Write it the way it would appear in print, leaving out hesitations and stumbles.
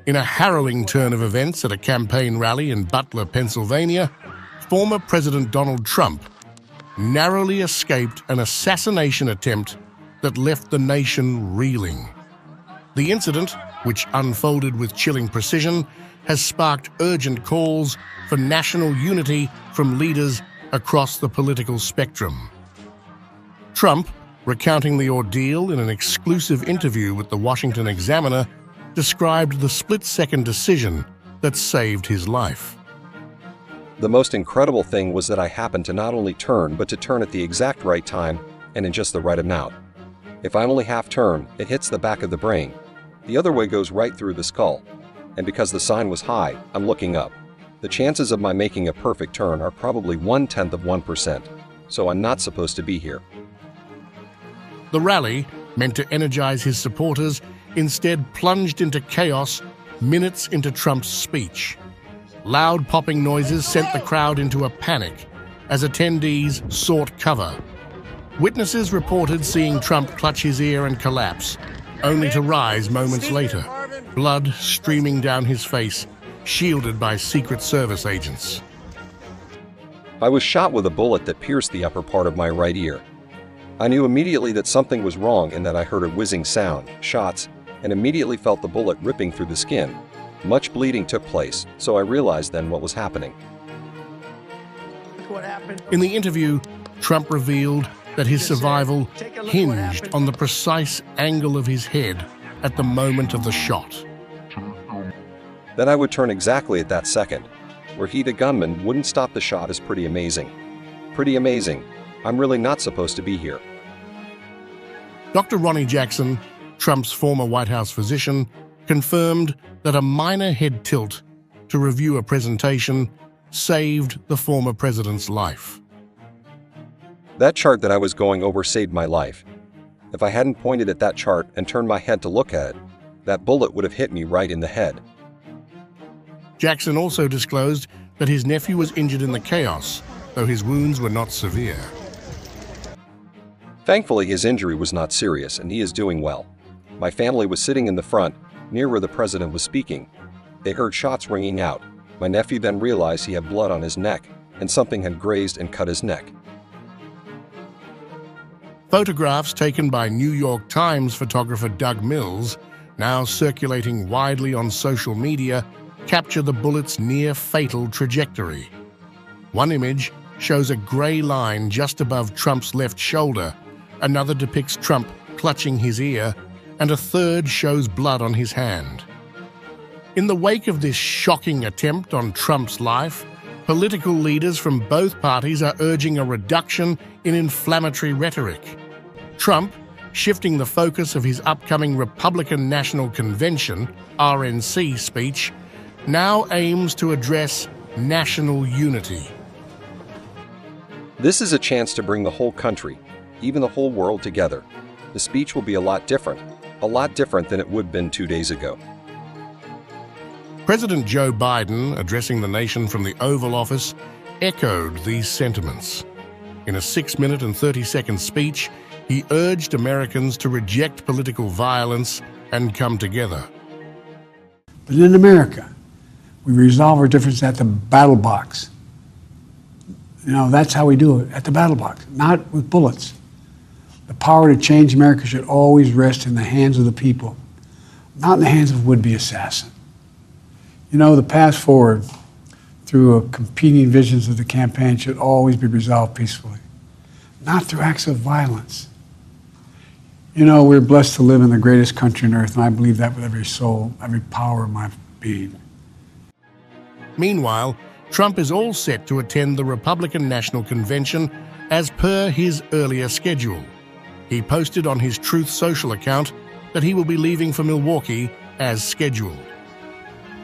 In a harrowing turn of events at a campaign rally in Butler, Pennsylvania, former President Donald Trump narrowly escaped an assassination attempt that left the nation reeling. The incident, which unfolded with chilling precision, has sparked urgent calls for national unity from leaders across the political spectrum. Trump, recounting the ordeal in an exclusive interview with the Washington Examiner, described the split-second decision that saved his life. The most incredible thing was that I happened to not only turn, but to turn at the exact right time and in just the right amount. If I only half turn, it hits the back of the brain. The other way goes right through the skull. And because the sign was high, I'm looking up. The chances of my making a perfect turn are probably 1/10 of 1%, so I'm not supposed to be here. The rally, meant to energize his supporters, instead plunged into chaos minutes into Trump's speech. Loud popping noises sent the crowd into a panic as attendees sought cover. Witnesses reported seeing Trump clutch his ear and collapse, only to rise moments later, blood streaming down his face, shielded by Secret Service agents. I was shot with a bullet that pierced the upper part of my right ear. I knew immediately that something was wrong in that I heard a whizzing sound, shots, and immediately felt the bullet ripping through the skin. Much bleeding took place, so I realized then what was happening. In the interview, Trump revealed that his survival hinged on the precise angle of his head at the moment of the shot. That I would turn exactly at that second, where the gunman wouldn't stop the shot is pretty amazing. Pretty amazing. I'm really not supposed to be here. Dr. Ronnie Jackson, Trump's former White House physician, confirmed that a minor head tilt to review a presentation saved the former president's life. That chart that I was going over saved my life. If I hadn't pointed at that chart and turned my head to look at it, that bullet would have hit me right in the head. Jackson also disclosed that his nephew was injured in the chaos, though his wounds were not severe. Thankfully, his injury was not serious and he is doing well. My family was sitting in the front, near where the president was speaking. They heard shots ringing out. My nephew then realized he had blood on his neck and something had grazed and cut his neck. Photographs taken by New York Times photographer Doug Mills, now circulating widely on social media, capture the bullet's near-fatal trajectory. One image shows a gray line just above Trump's left shoulder, another depicts Trump clutching his ear, and a third shows blood on his hand. In the wake of this shocking attempt on Trump's life, political leaders from both parties are urging a reduction in inflammatory rhetoric. Trump, shifting the focus of his upcoming Republican National Convention, RNC speech, now aims to address national unity. This is a chance to bring the whole country, even the whole world together. The speech will be a lot different than it would have been 2 days ago. President Joe Biden, addressing the nation from the Oval Office, echoed these sentiments. In a 6-minute and 30-second speech, he urged Americans to reject political violence and come together. But in America, we resolve our differences at the battle box. You know, that's how we do it, at the battle box, not with bullets. The power to change America should always rest in the hands of the people, not in the hands of would-be assassin. You know, the path forward through competing visions of the campaign should always be resolved peacefully, not through acts of violence. You know, we're blessed to live in the greatest country on earth, and I believe that with every soul, every power of my being. Meanwhile, Trump is all set to attend the Republican National Convention as per his earlier schedule. He posted on his Truth Social account that he will be leaving for Milwaukee as scheduled.